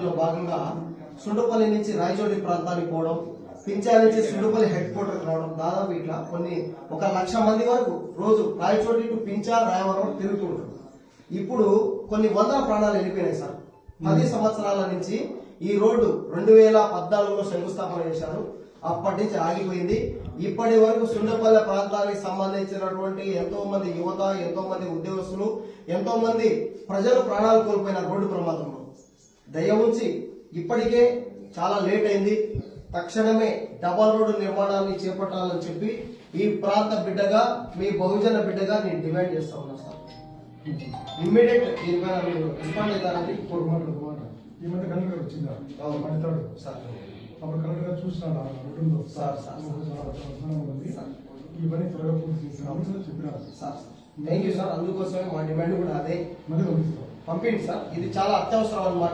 లో భాగంగా సుండుపల్లి నుంచి రాయచోటి ప్రాంతానికి పోవడం, పింఛా నుంచి సుండుపల్లి హెడ్ క్వార్టర్ రావడం, దాదాపు ఇట్లా కొన్ని 1,00,000 మంది వరకు రోజు రాయచోటి టు పింఛా రాయవరం తిరుగుతుంటారు. ఇప్పుడు కొన్ని వందల ప్రాణాలు వెళ్ళిపోయినాయి సార్. 10 సంవత్సరాల నుంచి ఈ రోడ్డు 2014లో శంకుస్థాపన చేశారు. అప్పటి నుంచి ఆగిపోయింది. ఇప్పటి వరకు సుండపల్లె ప్రాంతానికి సంబంధించినటువంటి ఎంతో మంది యువత, ఎంతో మంది ఉద్యోగస్తులు, ఎంతో మంది ప్రజలు ప్రాణాలు కోల్పోయిన రోడ్డు ప్రమాదంలో. దయ ఉంచి ఇప్పటికే చాలా లేట్ అయింది. తక్షణమే డబల్ రోడ్డు నిర్మాణాన్ని చేపట్టాలని చెప్పి ఈ ప్రాంత బిడ్డగా, మీ బహుజన బిడ్డగా నేను డిమాండ్ చేస్తా ఉన్నా సార్. ఇమ్మీడియట్ దీనిపైన మీరు రెస్పాండ్ అవుతారని కోరుకుంటున్నాను. ఈ మధ్య కలెక్టర్ వచ్చిందా పడతాడు సార్, అప్పుడు కలెక్టర్ గారు చూసినాడు రోడ్డులో సార్ ఉంది, ఇవన్నీ త్వరగా పూర్తి చేసిన చెప్పినారు సార్. Thank you sir. అందుకోసమే మా డిమాండ్ కూడా అదే. మళ్ళీ పంపించండి సార్. ఇది చాలా అత్యవసరం అన్నమాట.